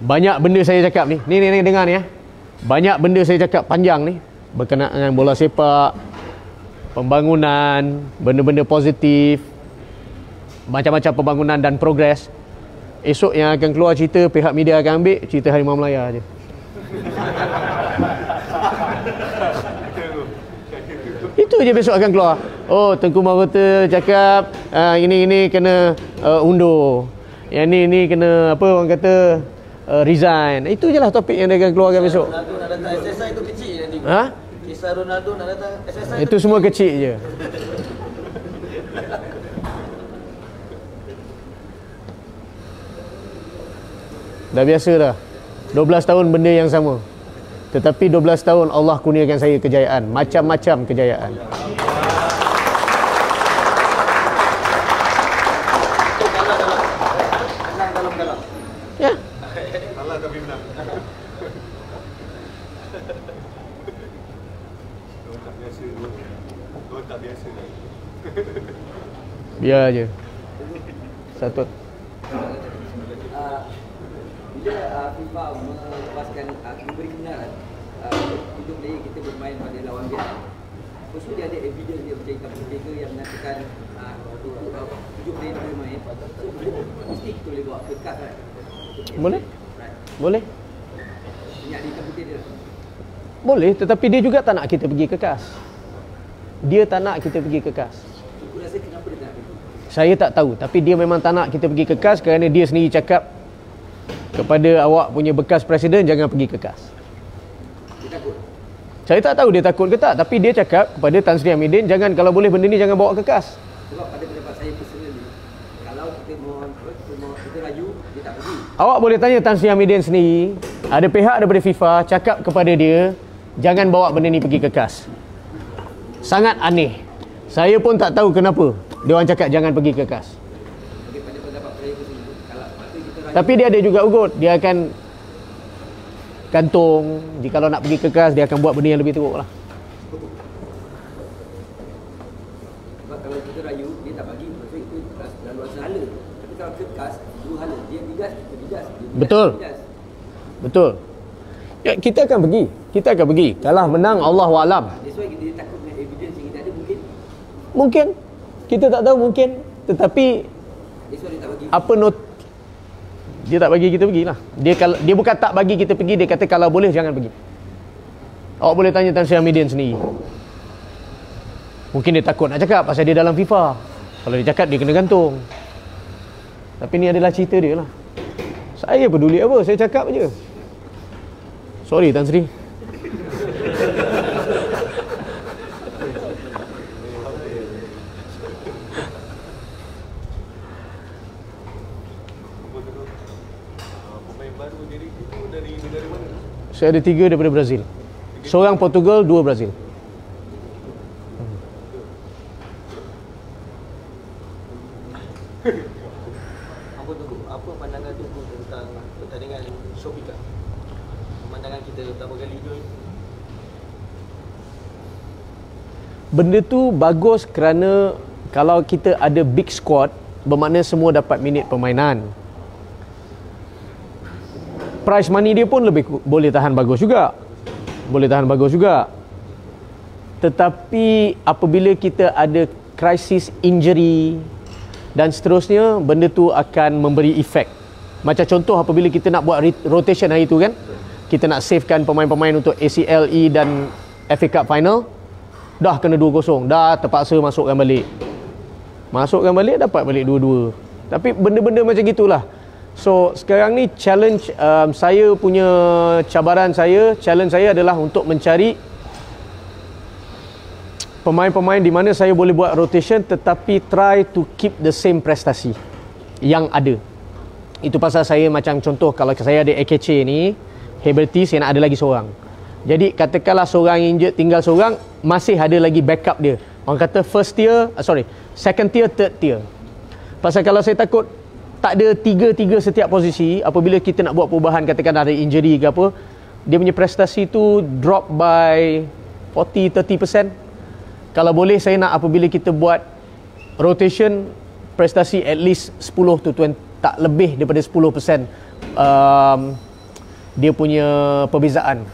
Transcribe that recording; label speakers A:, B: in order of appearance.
A: Banyak benda saya cakap ni. Ni dengar ni ya. Banyak benda saya cakap panjang ni berkenaan dengan bola sepak, pembangunan, benda-benda positif, macam-macam pembangunan dan progres. Esok yang akan keluar cerita, pihak media akan ambil cerita Harimau Melaya je. Itu je besok akan keluar. Oh, Tengku Mahkota cakap ini kena undur. Yang ni kena apa orang kata resign. Itu je lah topik yang dia akan keluarkan besok.
B: Ronaldo nak datang SSI itu kecil je nanti.
A: Ha?
B: Kisah Ronaldo nak datang SSI
A: Itu semua kecil je. Dah biasa dah. 12 tahun benda yang sama. Tetapi 12 tahun Allah kurniakan saya kejayaan, macam-macam kejayaan. Ya.
C: Kalah tapi menang. Tak biasa. Tak biasa.
A: Biar je. Satu.
D: Bila FIFA melepaskan memberi kebenaran untuk player kita bermain pada lawan Vietnam, lepas tu dia ada evidence dia bercakap mereka yang menyatakan 7 player boleh main, so mesti kita boleh bawa ke kad kan?
A: Boleh? Boleh?
D: Minyak di hitam putih dia.
A: Boleh, tetapi dia juga tak nak kita pergi ke KAS. Dia tak nak kita pergi ke KAS.
D: Aku rasa kenapa dia tak nak pergi?
A: Saya tak tahu, tapi dia memang tak nak kita pergi ke KAS kerana dia sendiri cakap kepada awak punya bekas presiden jangan pergi ke KAS.
D: Dia takut?
A: Saya tak tahu dia takut ke tak, tapi dia cakap kepada Tan Sri Hamidin jangan, kalau boleh benda ni jangan bawa ke KAS.
D: Sebab pada pendapat saya personally, kalau kita raju, dia tak pergi.
A: Awak boleh tanya Tan Sri Hamidin sendiri, ada pihak daripada FIFA cakap kepada dia jangan bawa benda ni pergi ke KAS. Sangat aneh. Saya pun tak tahu kenapa dia orang cakap jangan pergi ke KAS. Tapi dia ada juga ugut, dia akan gantung, jika nak pergi ke KAS dia akan buat benda yang lebih teruk lah.
D: Sebab kalau kita rayu, dia tak bagi, maksudnya itu lalu asal hala. Tapi kalau ke KAS, dua hala, dia bigas, kita bigas.
A: Betul. Betul. Ya, kita akan pergi. Kita akan pergi. Kalah menang Allahualam.
D: That's why dia takut dengan evidence yang kita ada mungkin.
A: Mungkin. Kita tak tahu mungkin. Tetapi
D: That's why dia tak bagi.
A: apa dia tak bagi kita pergi lah. Dia bukan tak bagi kita pergi, dia kata kalau boleh jangan pergi. Awak boleh tanya Tan Sri Hamidin sendiri. Mungkin dia takut nak cakap pasal dia dalam FIFA. Kalau dia cakap dia kena gantung. Tapi ni adalah cerita dia lah. Saya peduli apa, saya cakap je. Sorry Tan Sri. Saya ada 3 daripada Brazil. Seorang Portugal, 2 Brazil.
B: Apa pandangan Tengku tentang pertandingan Shopika? Pemandangan kita pertama kali tu.
A: Benda tu bagus kerana kalau kita ada big squad, bermakna semua dapat minit permainan. Prize money dia pun boleh tahan bagus juga. Boleh tahan bagus juga. Tetapi apabila kita ada krisis injury dan seterusnya, benda tu akan memberi efek. Macam contoh apabila kita nak buat rotation hari tu kan, kita nak savekan pemain-pemain untuk ACLE dan FA Cup final, dah kena 2-0, dah terpaksa masukkan balik, dapat balik 2-2. Tapi benda-benda macam gitulah. So sekarang ni challenge saya punya challenge saya adalah untuk mencari pemain-pemain di mana saya boleh buat rotation tetapi try to keep the same prestasi yang ada. Itu pasal saya macam contoh kalau saya ada AKC ni, Heberty saya nak ada lagi seorang. Jadi katakanlah seorang injured, tinggal seorang, masih ada lagi backup dia. Orang kata second tier, third tier. Pasal kalau saya takut tak ada 3-3 setiap posisi, apabila kita nak buat perubahan, katakan ada injury ke apa, dia punya prestasi tu drop by 40-30%. Kalau boleh saya nak apabila kita buat rotation, prestasi at least 10 to 20, tak lebih daripada 10% dia punya perbezaan.